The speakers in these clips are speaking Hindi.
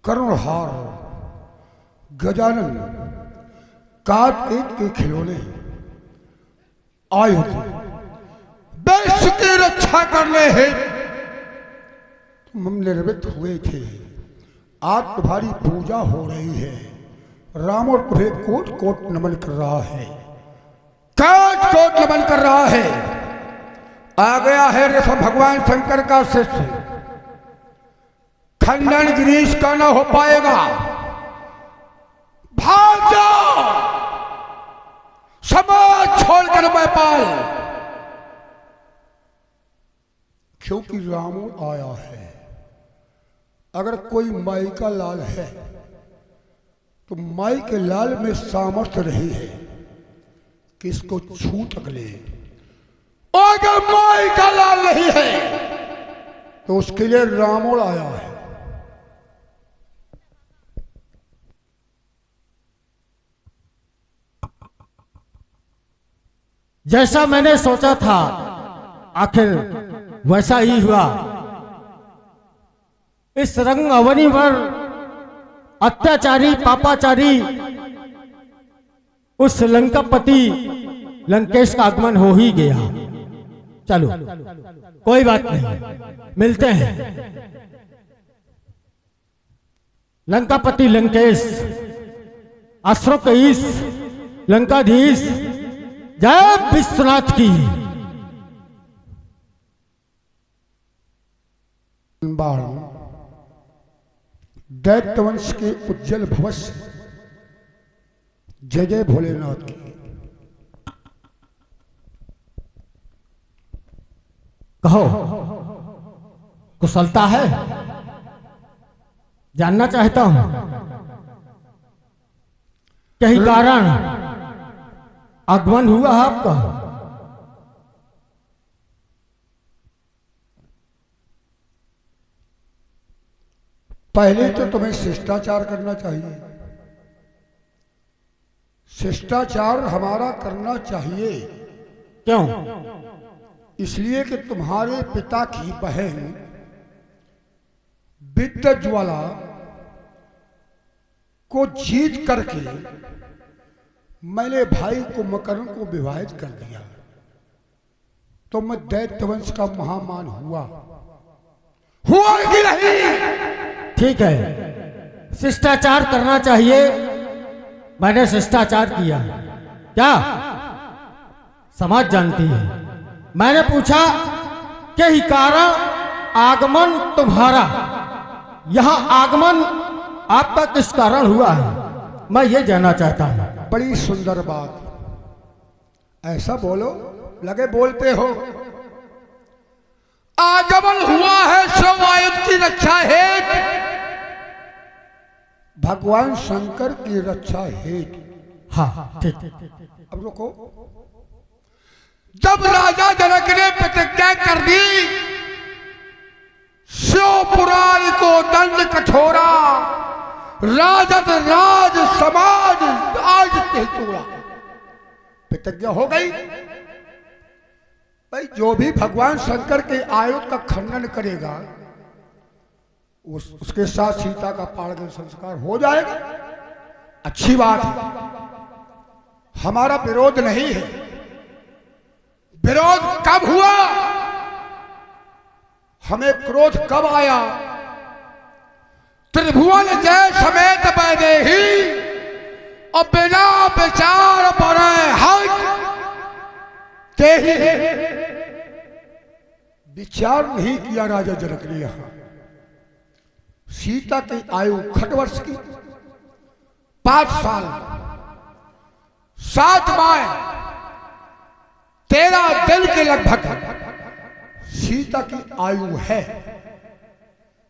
कर्णहार, गजानन, कार्तिक के खिलौने आए होते देश की रक्षा करने हेतु तुम निर्मित हुए थे। आज तुम्हारी पूजा हो रही है। रावण तुम्हें कोट कोट नमन कर रहा है, कोट कोट नमन कर रहा है। आ गया है ऋषभ भगवान शंकर का शिष्य, खंडन गिरीश का न हो पाएगा। भाग जाओ, समाज छोड़कर बैपाल, क्योंकि रावण आया है। अगर कोई माई का लाल है तो माई के लाल में सामर्थ्य नहीं है कि इसको छू तक ले। अगर माई का लाल नहीं है तो उसके लिए रावण आया है। जैसा मैंने सोचा था आखिर वैसा ही हुआ। इस रंग अवनी पर अत्याचारी पापाचारी उस लंकापति लंकेश का आगमन हो ही गया। चलो कोई बात नहीं, मिलते हैं। लंकापति लंकेश, असुरों के ईश, लंकाधीश, जय विश्वनाथ की। दैत्यवंश के उज्जवल भवस्य, जय जय भोलेनाथ की। कहो, कुशलता है? जानना चाहता हूं कहीं कारण आगमन हुआ आपका? पहले तो तुम्हें शिष्टाचार करना चाहिए। शिष्टाचार हमारा करना चाहिए। क्यों? इसलिए कि तुम्हारे पिता की बहन विद्याज्वाला को जीत करके मैंने भाई को मकरण को विवाहित कर दिया, तो मैं दैत्यवंश का महामान हुआ कि नहीं? ठीक है, शिष्टाचार करना चाहिए। मैंने शिष्टाचार किया। क्या समाज जानती है? मैंने पूछा कि ही कारण आगमन तुम्हारा, यहां आगमन आपका किस कारण हुआ है, मैं ये जानना चाहता हूं। बड़ी सुंदर बात, ऐसा बोलो लगे बोलते हो। आगमन हुआ है शिवायुध की रक्षा हेतु, भगवान शंकर की रक्षा हेतु। हाँ ठीक। अब रुको, जब राजा जनक ने प्रतिज्ञा कर दी, शिवपुराण को दंड कठोरा, राजत राज समाज आज तोड़ा, प्रतिज्ञा हो गई। भाई जो भी भगवान शंकर के आयुध का खंडन करेगा उसके साथ सीता का पाणिग्रहण संस्कार हो जाएगा। अच्छी बात है, हमारा विरोध नहीं है। विरोध कब हुआ, हमें क्रोध कब आया? त्रिभुवन जय समेत वैदेही और बिना विचार पर विचार नहीं किया राजा जनक ने। यहां सीता की आयु खटवर्ष की 5 साल 7 माह 13 दिन के लगभग सीता की आयु है।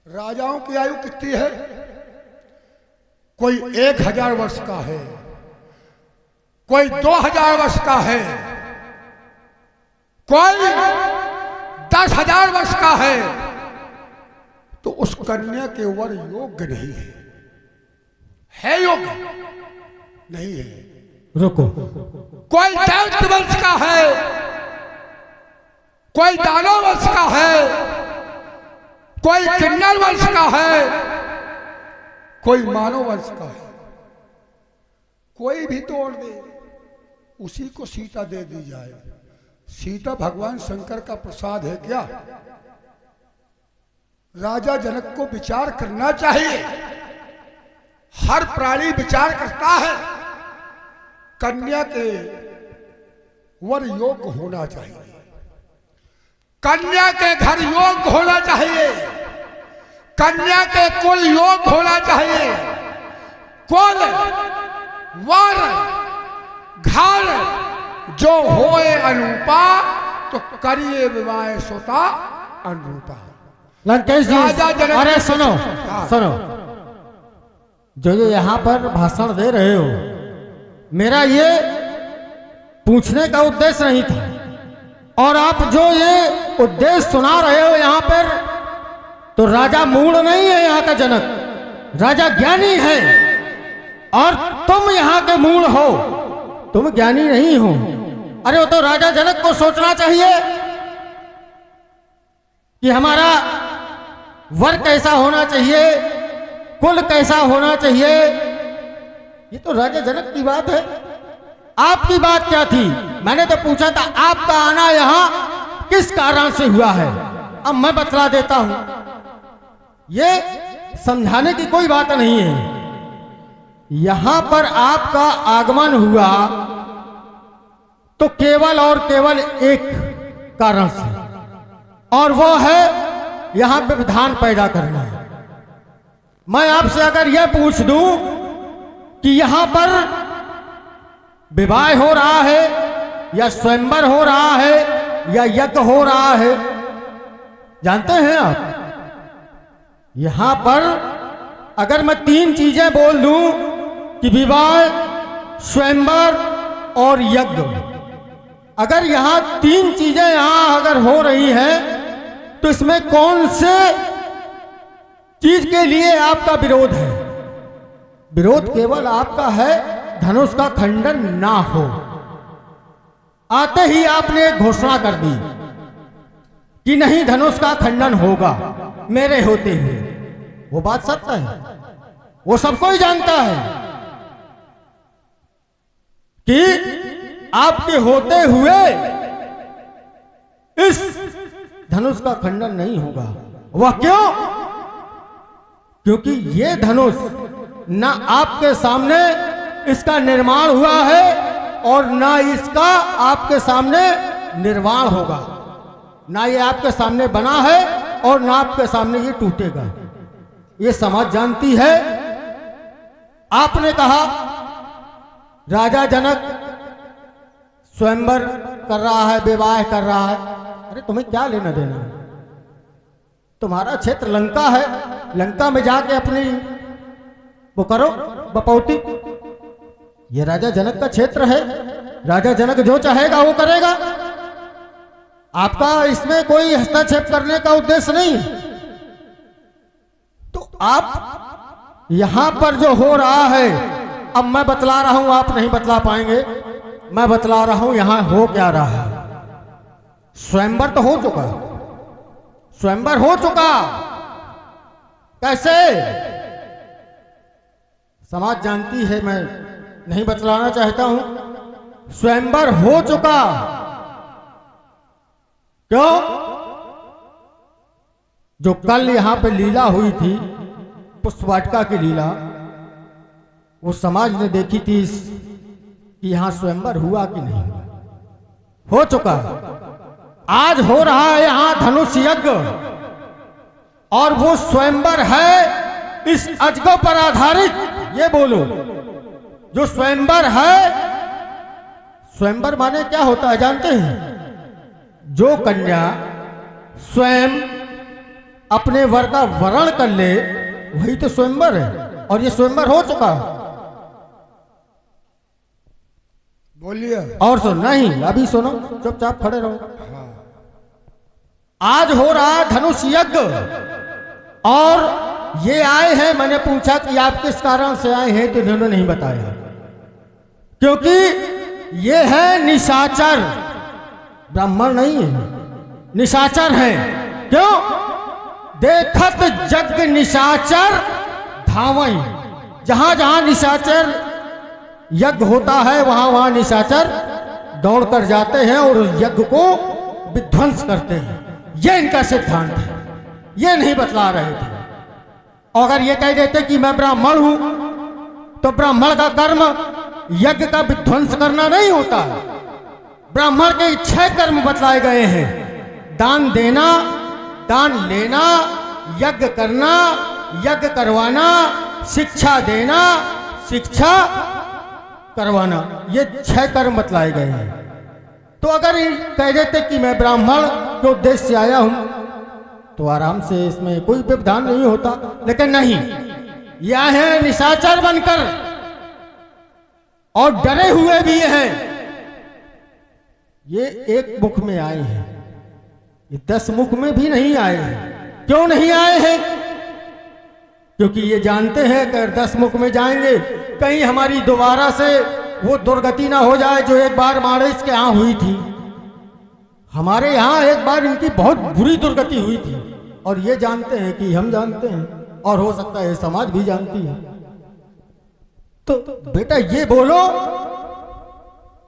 राजाओं की आयु कितनी है? कोई 1000 वर्ष का है, कोई 2000 वर्ष का है, कोई 10,000 वर्ष का है। तो उस कन्या के वर योग्य नहीं है योग्य नहीं है। रुको, कोई दैत्य वंश का है, कोई दानव वंश का है, कोई किन्नर वंश का है, कोई मानव वंश का है, कोई भी तोड़ दे उसी को सीता दे दी जाए। सीता भगवान शंकर का प्रसाद है क्या? राजा जनक को विचार करना चाहिए। हर प्राणी विचार करता है, कन्या के वर योग्य होना चाहिए, कन्या के घर योग्य होना चाहिए, कन्या के कुल योग्य होना चाहिए। कुल वर घर जो होए अनुपा तो करिए विवाह सोता अनुरूपा। लंकेश जी, राजा जनक- अरे सुनो सुनो, जो यहाँ पर भाषण दे रहे हो, मेरा ये पूछने का उद्देश्य नहीं था। और आप जो ये उद्देश्य सुना रहे हो यहाँ पर, तो राजा मूल नहीं है यहाँ का जनक, राजा ज्ञानी है। और तुम यहाँ के मूल हो, तुम ज्ञानी नहीं हो। अरे वो तो राजा जनक को सोचना चाहिए कि हमारा वर कैसा होना चाहिए, कुल कैसा होना चाहिए। ये तो राजा जनक की बात है। आपकी बात क्या थी? मैंने तो पूछा था आपका आना यहाँ किस कारण से हुआ है। अब मैं बतला देता हूं। ये समझाने की कोई बात नहीं है। यहां पर आपका आगमन हुआ तो केवल और केवल एक कारण से, और वो है यहां पे विधान पैदा करना। मैं आपसे अगर यह पूछ दूं कि यहां पर विवाह हो रहा है या स्वयंवर हो रहा है या यज्ञ हो रहा है, जानते हैं आप? यहां पर अगर मैं तीन चीजें बोल दूं कि विवाह, स्वयंवर और यज्ञ, अगर यहां तीन चीजें यहां अगर हो रही हैं, तो इसमें कौन से चीज के लिए आपका विरोध है? विरोध केवल आपका है धनुष का खंडन ना हो। आते ही आपने एक घोषणा कर दी कि नहीं, धनुष का खंडन होगा मेरे होते हुए। वो बात सत्य है, वो सब कोई जानता है कि आपके होते हुए इस धनुष का खंडन नहीं होगा। वह क्यों? क्योंकि ये धनुष ना आपके सामने इसका निर्माण हुआ है और ना इसका आपके सामने निर्माण होगा। ना ये आपके सामने बना है और ना आपके सामने ये टूटेगा। ये समाज जानती है। आपने कहा राजा जनक स्वयंवर कर रहा है, विवाह कर रहा है। अरे तुम्हें क्या लेना देना? तुम्हारा क्षेत्र लंका है, लंका में जाके अपनी वो करो बपौती। ये राजा जनक का क्षेत्र है, राजा जनक जो चाहेगा वो करेगा। आपका इसमें कोई हस्तक्षेप करने का उद्देश्य नहीं। तो आप यहां पर जो हो रहा है, अब मैं बतला रहा हूं, आप नहीं बतला पाएंगे। मैं बतला रहा हूं यहां हो क्या रहा है। स्वयंवर तो हो चुका, स्वयंवर हो चुका। कैसे? समाज जानती है, मैं नहीं बतलाना चाहता हूं। स्वयंवर हो चुका। क्यों? जो कल यहां पे लीला हुई थी, पुष्प वाटिका की लीला, वो समाज ने देखी थी कि यहां स्वयंवर हुआ कि नहीं। हो चुका। आज हो रहा है यहां धनुष यज्ञ, और वो स्वयंवर है इस अजगो पर आधारित। ये बोलो, जो स्वयंवर है, स्वयंवर माने क्या होता है जानते हैं? जो कन्या स्वयं अपने वर का वरण कर ले, वही तो स्वयंवर है। और ये स्वयंवर हो चुका। बोलिए। और सुन, नहीं अभी सुनो, चुपचाप खड़े रहो। आज हो रहा धनुष यज्ञ, और ये आए हैं। मैंने पूछा कि आप किस कारण से आए हैं, तो इन्होंने नहीं बताया। क्योंकि ये है निशाचर, ब्राह्मण नहीं है, निशाचर है। क्यों? देखत जग निशाचर धावई, जहां जहां निशाचर यज्ञ होता है वहां वहां निशाचर दौड़ कर जाते हैं और उस यज्ञ को विध्वंस करते हैं। ये इनका सिद्धांत है, ये नहीं बतला रहे थे। अगर ये कह देते कि मैं ब्राह्मण हूं तो ब्राह्मण का कर्म यज्ञ का विध्वंस करना नहीं होता। ब्राह्मण के 6 कर्म बतलाए गए हैं: दान देना, दान लेना, यज्ञ करना, यज्ञ करवाना, शिक्षा देना, शिक्षा करवाना। ये 6 कर्म बतलाए गए हैं। तो अगर कह देते कि मैं ब्राह्मण के उद्देश्य से आया हूं तो आराम से इसमें कोई व्यवधान नहीं होता, लेकिन नहीं, यह है निशाचर बनकर और डरे हुए भी हैं। ये एक मुख में आए हैं, ये 10 मुख में भी नहीं आए हैं। क्यों नहीं आए हैं? क्योंकि ये जानते हैं कि 10 मुख में जाएंगे कहीं हमारी दोबारा से वो दुर्गति ना हो जाए जो एक बार महाराज के यहाँ हुई थी। हमारे यहाँ एक बार इनकी बहुत बुरी दुर्गति हुई थी और ये जानते हैं कि हम जानते हैं और हो सकता है समाज भी जानती है। तो बेटा ये बोलो,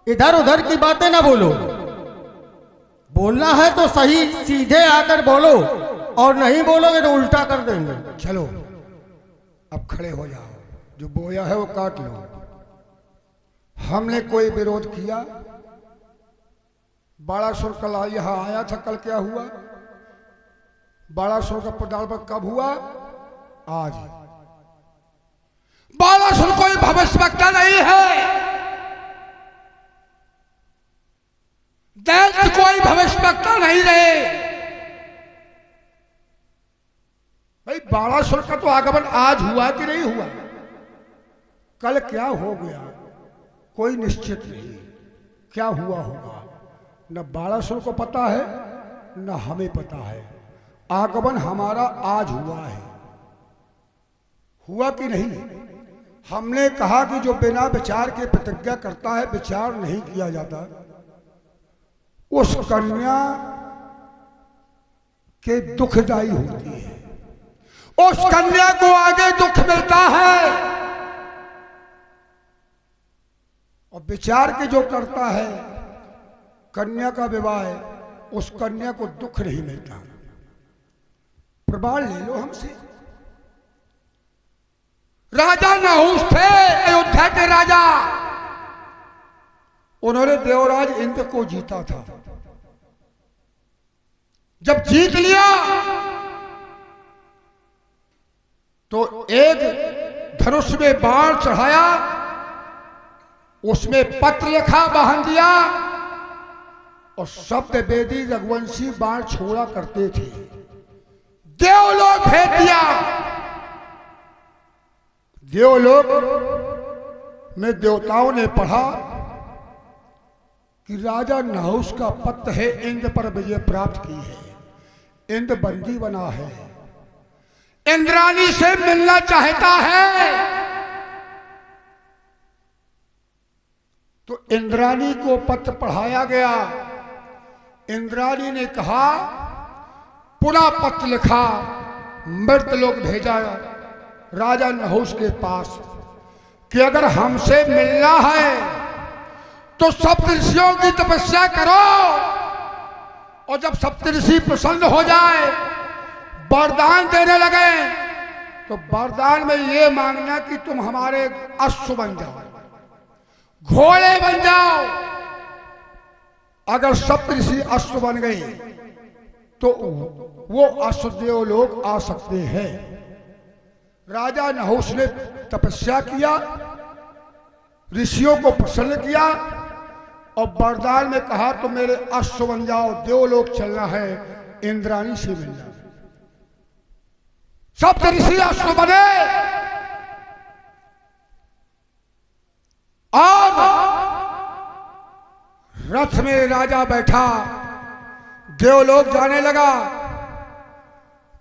इधर उधर की बातें ना बोलो। बोलना है तो सही सीधे आकर बोलो और नहीं बोलोगे तो उल्टा कर देंगे। चलो अब खड़े हो जाओ, जो बोया है वो काट लो। हमने कोई विरोध किया? बालासुर कल यहां आया था, कल क्या हुआ? बालासुर का पदार्पण कब हुआ? आज। बालासुर कोई भविष्यवक्ता नहीं है, दैत्य कोई भविष्यवक्ता नहीं रहे भाई। बालासुर का तो आगमन आज हुआ कि नहीं हुआ? कल क्या हो गया कोई निश्चित नहीं। क्या हुआ होगा न बालासुर को पता है न हमें पता है। आगमन हमारा आज हुआ है, हुआ कि नहीं? हमने कहा कि जो बिना विचार के प्रतिज्ञा करता है, विचार नहीं किया जाता, उस कन्या के दुखदाई होती है, उस कन्या को आगे दुख मिलता है। और विचार के जो करता है कन्या का विवाह है, उस कन्या को दुख नहीं मिलता। प्रमाण ले लो हमसे। राजा नहुष थे, अयोध्या के राजा। उन्होंने देवराज इंद्र को जीता था। जब जीत लिया तो एक धनुष में बाण चढ़ाया, उसमें पत्र लिखा, बांध दिया और शब्द वेदी रघुवंशी बाण छोड़ा करते थे। देवलोक भेज दिया। देवलोक में देवताओं ने पढ़ा कि राजा नहुष का पत्र है, इंद्र पर विजय प्राप्त की है, इंद्र बंदी बना है, इंद्राणी से मिलना चाहता है। तो इंद्राणी को पत्र पढ़ाया गया। इंद्राणी ने कहा, पुनः पत्र लिखा, मृतलोक भेजा राजा नहुष के पास कि अगर हमसे मिलना है तो सप्तऋषियों की तपस्या करो, और जब सप्तऋषि प्रसन्न हो जाए, वरदान देने लगे, तो वरदान में ये मांगना कि तुम हमारे अश्व बन जाओ, घोड़े बन जाओ। अगर सप्तऋषि अश्व बन गए तो वो अश्वदेव लोग आ सकते हैं। राजा नहुष ने तपस्या किया, ऋषियों को प्रसन्न किया और वरदान में कहा तो मेरे अश्व बन जाओ, देवलोक चलना है, इंद्राणी से मिलना। सप्तऋषि अश्व बने और रथ में राजा बैठा, देवलोक जाने लगा।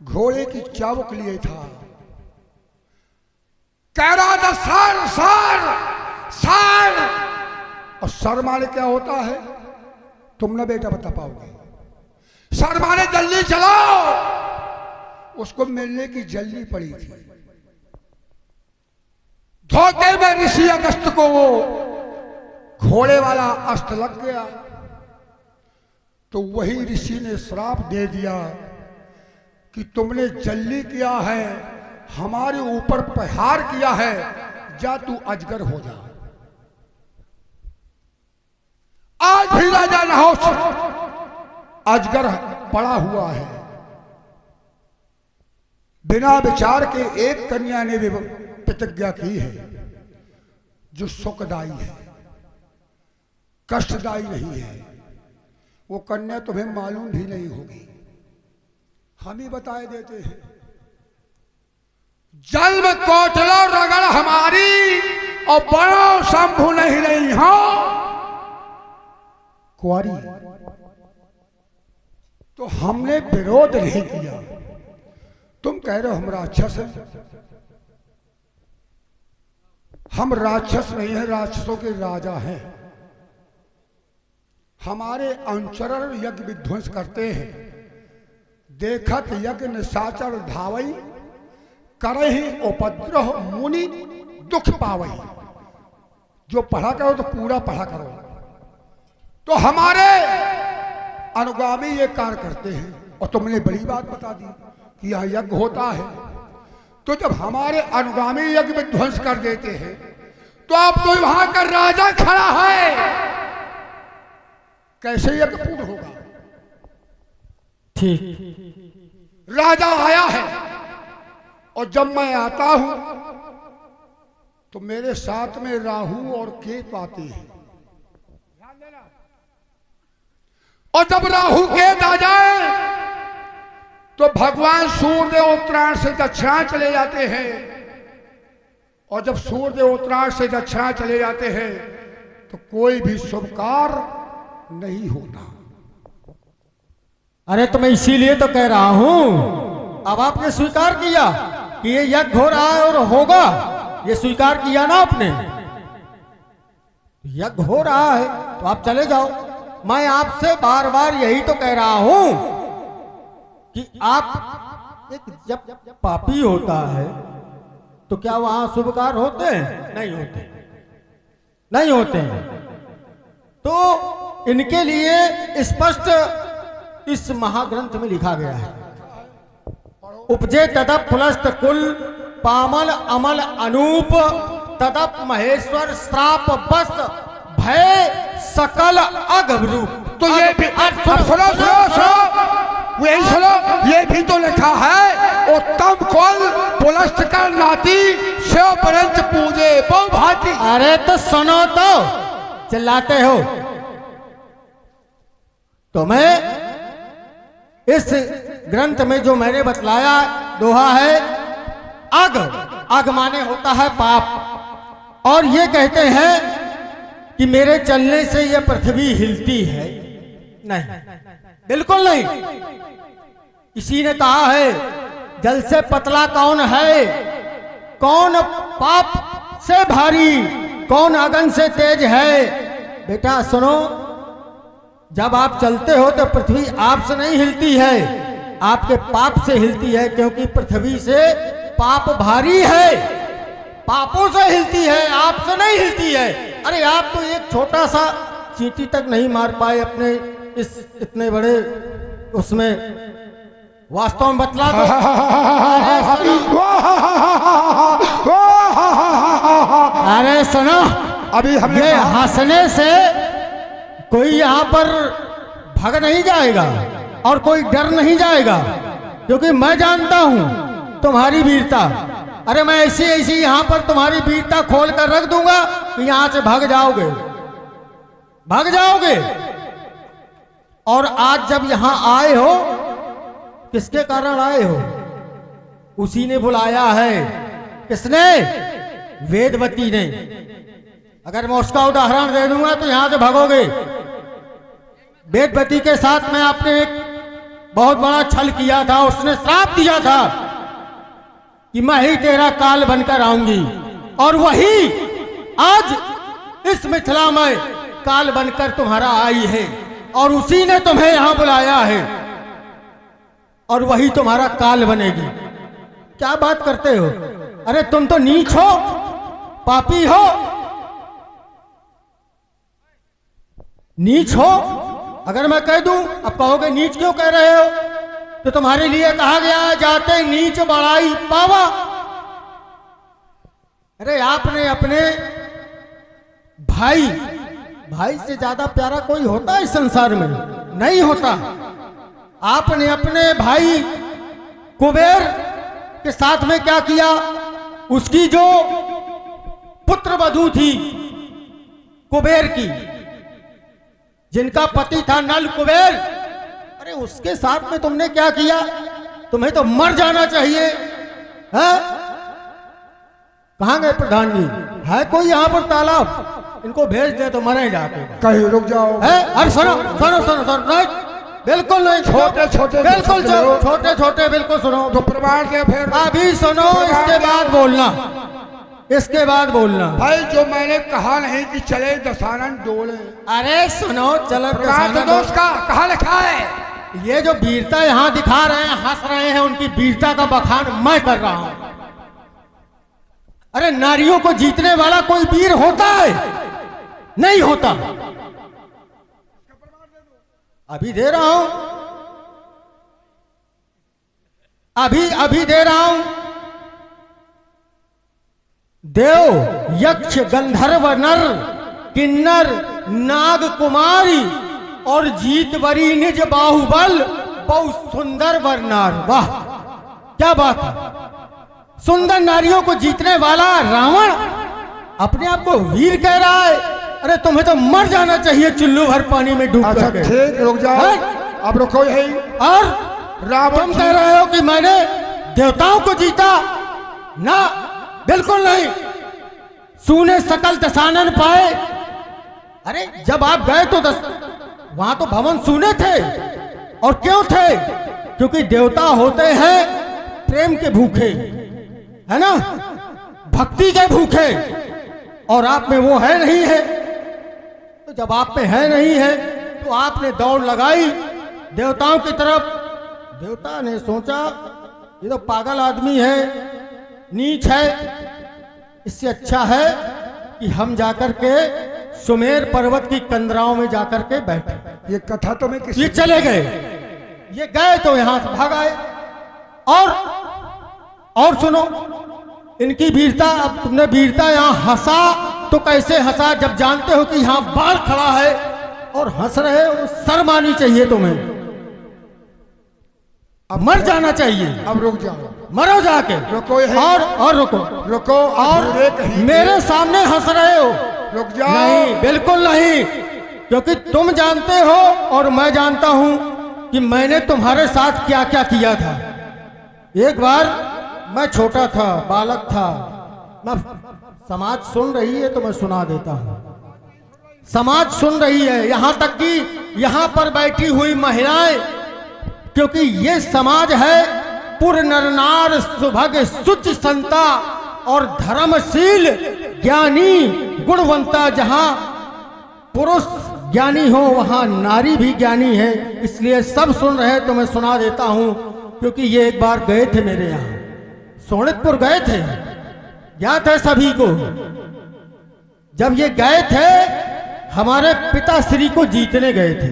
घोड़े की चाबुक लिए था, कह रहा था सर सर सर। और सर माने क्या होता है तुम ना बेटा बता पाओगे। सर माने जल्दी चलो। उसको मिलने की जल्दी पड़ी थी। थोके में ऋषि अगस्त को वो घोड़े वाला अस्त्र लग गया, तो वही ऋषि ने श्राप दे दिया कि तुमने जल्दी किया है, हमारे ऊपर प्रहार किया है, जा तू अजगर हो जा। आज भी राजा नहुष अजगर पड़ा हुआ है। बिना विचार के एक कन्या ने भी प्रतिज्ञा की है जो सुखदायी है, कष्टदायी नहीं है। वो कन्या तुम्हें मालूम भी नहीं होगी, हम ही बताए देते हैं। जन्म कोटलो रगड़ हमारी और बड़ो शंभु नहीं रही हो कुंवारी। तो हमने विरोध नहीं किया। तुम कह रहे हो हम राक्षस हैं, हम राक्षस नहीं हैं, राक्षसों के राजा हैं। हमारे अनुचरण यज्ञ विध्वंस करते हैं। देखत यज्ञ निशाचर धावई, करहि उपद्रव मुनि दुख पावई। जो पढ़ा करो तो पूरा पढ़ा करो। तो हमारे अनुगामी ये कार्य करते हैं। और तुमने बड़ी बात बता दी कि यह यज्ञ होता है। तो जब हमारे अनुगामी यज्ञ विध्वंस कर देते हैं तो अब तो वहां का राजा खड़ा है, कैसे यज्ञ पूर्ण होगा? ठीक, राजा आया है और जब मैं आता हूं तो मेरे साथ में राहु और केतु आते हैं। और जब राहु केत आ जाए तो भगवान सूर्यदेव उत्तरायण से दक्षिणा चले जाते हैं। और जब सूर्यदेव उत्तरायण से दक्षिणा चले जाते हैं तो कोई भी शुभ कार्य नहीं होता। अरे तो मैं इसीलिए तो कह रहा हूं, अब आपने स्वीकार किया कि ये यज्ञ हो रहा है और होगा, ये स्वीकार किया ना आपने। यज्ञ हो रहा है तो आप चले जाओ। मैं आपसे बार बार यही तो कह रहा हूं कि आप एक जब पापी होता है तो क्या वहां शुभ कार्य होते हैं? नहीं होते, नहीं होते हैं। तो इनके लिए स्पष्ट इस महाग्रंथ में लिखा गया है, उपजे तदप पुलस्त कुल पामल अमल अनूप तदप महेश्वर श्राप बस भय सकल अगरूप। तो ये भी सुनो यही सुनो, ये भी तो लिखा है उत्तम कुल पुलस्त कर नाती शिव परंच पूजे बहु भांति। अरे तो सुनो तो, चिल्लाते हो। तो मैं इस ग्रंथ में जो मैंने बतलाया दोहा है अग, अग माने होता है पाप। और ये कहते हैं कि मेरे चलने से यह पृथ्वी हिलती है, नहीं, बिल्कुल नहीं। किसी ने कहा है जल से पतला कौन है, कौन पाप से भारी, कौन अगन से तेज है। बेटा सुनो, जब आप चलते हो तो पृथ्वी आपसे नहीं हिलती है, आपके पाप से हिलती है, क्योंकि पृथ्वी से पाप भारी है, पापों से हिलती है, आपसे नहीं हिलती है। अरे आप तो एक छोटा सा चींटी तक नहीं मार पाए अपने इस इतने बड़े उसमें, वास्तव में बतला दो। अरे सुनो, अभी हमने ये हंसने से कोई यहाँ पर भाग नहीं जाएगा और कोई डर नहीं जाएगा, क्योंकि मैं जानता हूं तुम्हारी वीरता। अरे मैं ऐसी ऐसी यहाँ पर तुम्हारी वीरता खोल कर रख दूंगा कि यहाँ से भाग जाओगे, भाग जाओगे। और आज जब यहाँ आए हो, किसके कारण आए हो? उसी ने बुलाया है। किसने? वेदवती ने। अगर मैं उसका उदाहरण दे दूंगा तो यहां से भागोगे। वेदवती के साथ में आपने एक बहुत बड़ा छल किया था, उसने श्राप दिया था कि मैं ही तेरा काल बनकर आऊंगी, और वही आज इस मिथिला में काल बनकर तुम्हारा आई है, और उसी ने तुम्हें यहां बुलाया है, और वही तुम्हारा काल बनेगी। क्या बात करते हो? अरे तुम तो नीच हो, पापी हो, नीच हो। अगर मैं कह दूं, अब कहोगे नीच क्यों कह रहे हो, तो तुम्हारे लिए कहा गया है जाते नीच बड़ाई पावा। अरे आपने अपने भाई, भाई से ज्यादा प्यारा कोई होता है इस संसार में? नहीं होता। आपने अपने भाई कुबेर के साथ में क्या किया? उसकी जो पुत्र वधू थी कुबेर की, जिनका पति था नल कुबेर, अरे उसके साथ में तुमने क्या किया? तुम्हें तो मर जाना चाहिए। है कहां गए प्रधान जी? है कोई यहां पर तालाब? इनको भेज दे तो मरे जाके। कहीं रुक जाओ। है? अरे सुनो सुनो सुनो सुनो, नहीं बिल्कुल नहीं, छोटे छोटे बिल्कुल छोटे छोटे बिल्कुल सुनो तो प्रमाण दे फिर। अभी सुनो, इसके बाद बोलना, इसके बाद बोलना। भाई जो मैंने कहा नहीं कि चले दशानन डोले। अरे सुनो, चलो प्रमाण तो दोस्त का कहा लिखा है? ये जो वीरता यहाँ दिखा रहे हैं, हंस रहे हैं, उनकी वीरता का बखान मैं कर रहा हूं। अरे नारियों को जीतने वाला कोई वीर होता है? नहीं होता। अभी दे रहा हूं, अभी दे रहा हूं। देव, यक्ष, गंधर्व, नर, किन्नर, नाग, कुमारी और जीतवरी निज बाहुबल, बहुत सुंदर वरनार। वाह क्या बात है! सुंदर नारियों को जीतने वाला रावण अपने आप को वीर कह रहा है। अरे तुम्हें तो मर जाना चाहिए चुल्लू भर पानी में डूब अच्छा करके। ठीक, रुक जाओ। अब रुको यही। और रावण तुम कह रहे हो कि मैंने देवताओं को जीता? ना, बिल्कुल नहीं। सूने सकल दशानन पाए। अरे जब आप गए तो वहां तो भवन सूने थे। और क्यों थे? क्योंकि देवता होते हैं प्रेम के भूखे, है ना, भक्ति के भूखे, और आप में वो है नहीं है। तो जब आप में है नहीं है तो आपने दौड़ लगाई देवताओं की तरफ। देवता ने सोचा ये तो पागल आदमी है, नीच है, इससे अच्छा है कि हम जाकर के सुमेर पर्वत की कंदराओं में जाकर के बैठे। ये कथा तो मैं किसी ये चले गए, ये गए तो यहां से भाग आए। और सुनो, इनकी वीरता, अब तुमने वीरता यहां हंसा तो कैसे हंसा जब जानते हो कि यहां बाढ़ खड़ा है और हंस रहे हो? शर्म आनी चाहिए तुम्हें, अब मर जाना चाहिए। अब रुक जाओ, मरो जाके। रुको यही। और रुको रुको, और मेरे सामने हंस रहे हो? रुक जाओ। नहीं, बिल्कुल नहीं, क्योंकि तुम जानते हो और मैं जानता हूं कि मैंने तुम्हारे साथ क्या क्या किया था। एक बार मैं छोटा था, बालक था, मैं, समाज सुन रही है तो मैं सुना देता हूं। समाज सुन रही है, यहां तक कि यहां पर बैठी हुई महिलाएं, क्योंकि ये समाज है पुर नर नार सुभग सुच संता और धर्मशील ज्ञानी गुणवंता। जहां पुरुष ज्ञानी हो वहां नारी भी ज्ञानी है। इसलिए सब सुन रहे तो मैं सुना देता हूं, क्योंकि ये एक बार गए थे मेरे यहाँ, सोनितपुर गए थे, याद है सभी को। जब ये गए थे हमारे पिताश्री को जीतने गए थे।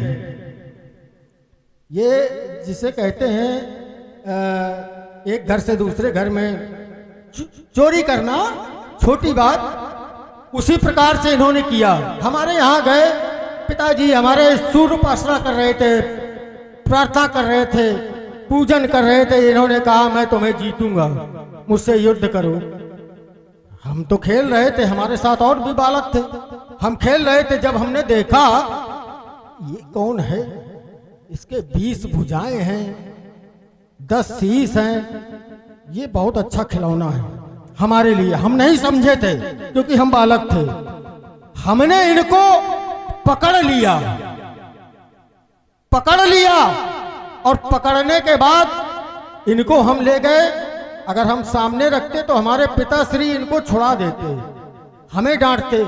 ये जिसे कहते हैं एक घर से दूसरे घर में चोरी करना छोटी बात, उसी प्रकार से इन्होंने किया। हमारे यहाँ गए, पिताजी हमारे सूर्य उपासना कर रहे थे, प्रार्थना कर रहे थे, पूजन कर रहे थे। इन्होंने कहा मैं तुम्हें जीतूंगा, मुझसे युद्ध करो। हम तो खेल रहे थे, हमारे साथ और भी बालक थे, हम खेल रहे थे। जब हमने देखा ये कौन है, इसके 20 भुजाएं हैं, 10 शीश हैं, ये बहुत अच्छा खिलौना है हमारे लिए। हम नहीं समझे थे क्योंकि हम बालक थे। हमने इनको पकड़ लिया और पकड़ने के बाद इनको हम ले गए। अगर हम सामने रखते तो हमारे पिताश्री इनको छुड़ा देते, हमें डांटते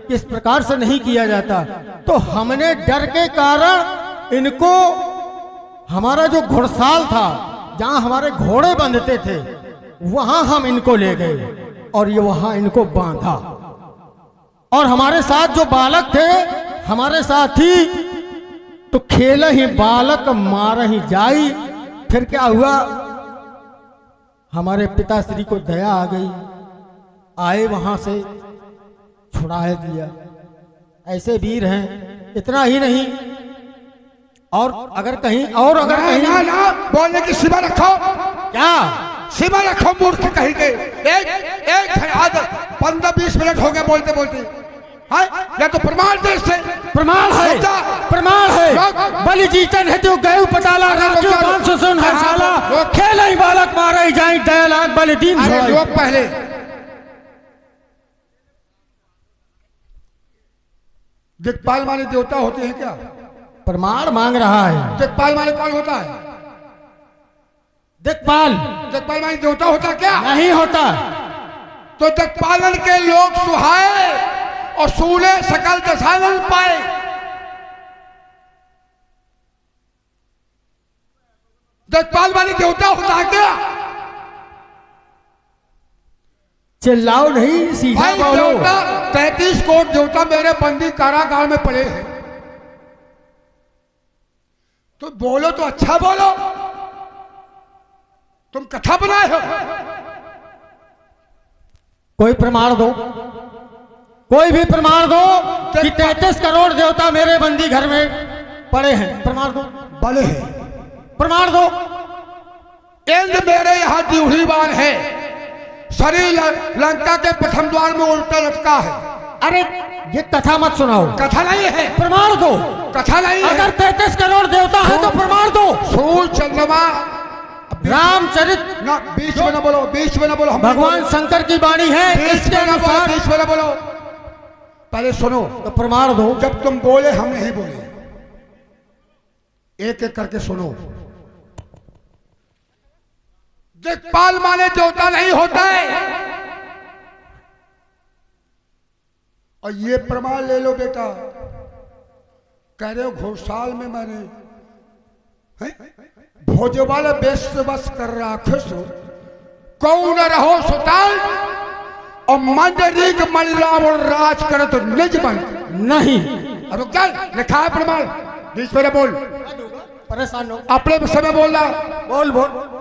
कि इस प्रकार से नहीं किया जाता। तो हमने डर के कारण इनको, हमारा जो घुड़साल था जहां हमारे घोड़े बंधते थे, वहां हम इनको ले गए और ये वहां इनको बांधा। और हमारे साथ जो बालक थे हमारे साथी, तो खेल ही बालक मार ही जाई। फिर क्या हुआ, हमारे पिताश्री को दया आ गई, आए वहां से छुड़ा दिया। ऐसे वीर हैं। इतना ही नहीं, और अगर कहीं ना, ना बोलने की सीमा रखो। क्या सीमा रखो मूर्ख कहीं के। एक 15-20 मिनट हो गए बोलते बोलते। या तो प्रमाण दे से। प्रमाण है, प्रमाण है। बलि जीतन है तो गए पताला राजू 500 सुन हर साला खेल ही बालक मारे जाए दयालाल बलि दीन लोग पहले दिक्पाल माने देवता होते हैं क्या? प्रमाण मांग रहा है। दिक्पाल माने कौन होता है? दिक्पाल माने देवता होता क्या? नहीं होता। तो दिक्पालन के लोग सुहाए और सूले सकल दशानन पाए। दिक्पाल माने देवता होता है क्या? चिल्लाओ नहीं, सीधा बोलो। 33 कोट देवता मेरे बंदी कारागार में पड़े हैं। तो बोलो तो अच्छा बोलो। तुम कथा बनाए हो। कोई प्रमाण दो, कोई भी प्रमाण दो कि 33 करोड़ देवता मेरे बंदी घर में पड़े हैं। प्रमाण दो। बड़े हैं, प्रमाण दो। इंद्र मेरे यहाँ द्यूढ़ीवान है। शरीर लंका के प्रथम द्वार में उल्टा लटका है। अरे ये कथा मत सुनाओ। कथा नहीं है। प्रमाण दो। कथा नहीं है। अगर 33 करोड़ देवता है तो प्रमाण दो। सूर्य चंद्रमा रामचरित ना, बीच में ना बोलो, बीच में ना बोलो। भगवान शंकर की वाणी है, इसके अनुसार बीच में ना बोलो। पहले सुनो तो प्रमाण दो। जब तुम बोले हम नहीं बोले। एक एक करके सुनो। दिक्पाल माने देवता नहीं होता है। और ये प्रमाण ले लो बेटा। कह रहे हो घोषाल में मैंने भोजवाल बेस बस कर राखे सो कौन रहो सुतान और मंजरी के मलराम और राज करे तो निज बन नहीं। अरे क्या लिखा है प्रमाण? बीच में बोल। परेशान हो, अपने समय बोलना। बोल बोल।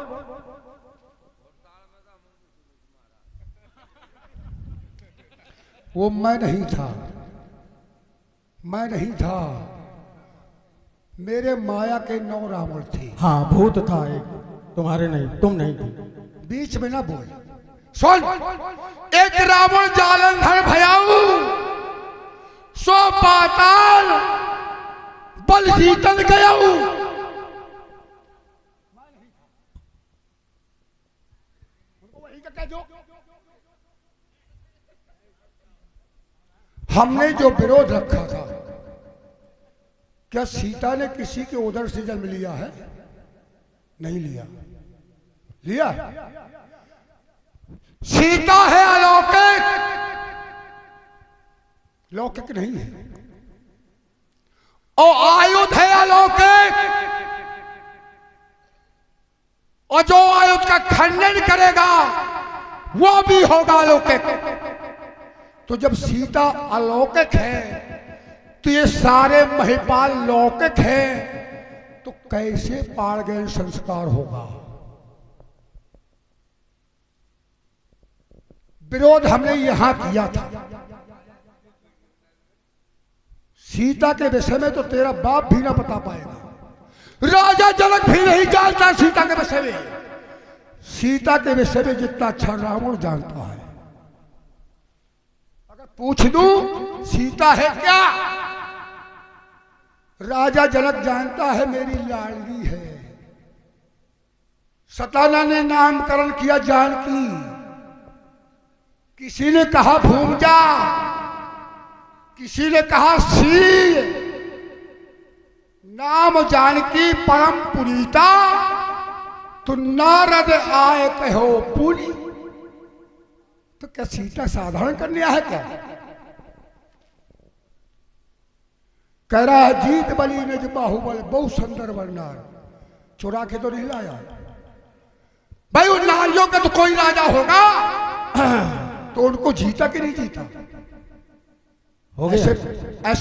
वो मैं नहीं था, मैं नहीं था। मेरे माया के 9 रावण थे। हाँ भूत था एक, तुम्हारे नहीं, तुम नहीं थे। बीच में ना बोल। सुन, एक रावण जालंधर भयाऊ सो पाताल बल जीतन गयाऊ। हमने जो विरोध रखा था, क्या सीता ने किसी के उधर से जन्म लिया है? नहीं लिया। लिया? सीता है अलौकिक, लौकिक नहीं है। और आयुध है अलौकिक, और जो आयुध का खंडन करेगा वो भी होगा अलौकिक। तो जब सीता अलौकिक है तो ये सारे महिपाल लौकिक हैं, तो कैसे पाड़गैल संस्कार होगा? विरोध हमने यहां किया था। सीता के विषय में तो तेरा बाप भी ना बता पाएगा, राजा जनक भी नहीं जानता सीता के विषय में। सीता के विषय में जितना अच्छा रावण जानता है। अगर पूछ दूं सीता है क्या, राजा जनक जानता है मेरी लाडली है। सताना ने नामकरण किया जानकी, किसी ने कहा भूमजा, किसी ने कहा सी। नाम जानकी परम पुनीता, तो नारद आए कहो पुनी। तो क्या सीता साधारण कन्या है क्या? कह रहा है जीत बलि निज बाहुबल बहुत सुंदर वर्णार, चुरा के तो नहीं लाया भाई। उन नारियों का तो कोई राजा होगा तो उनको जीता कि नहीं जीता? हो गया ऐसे ऐसे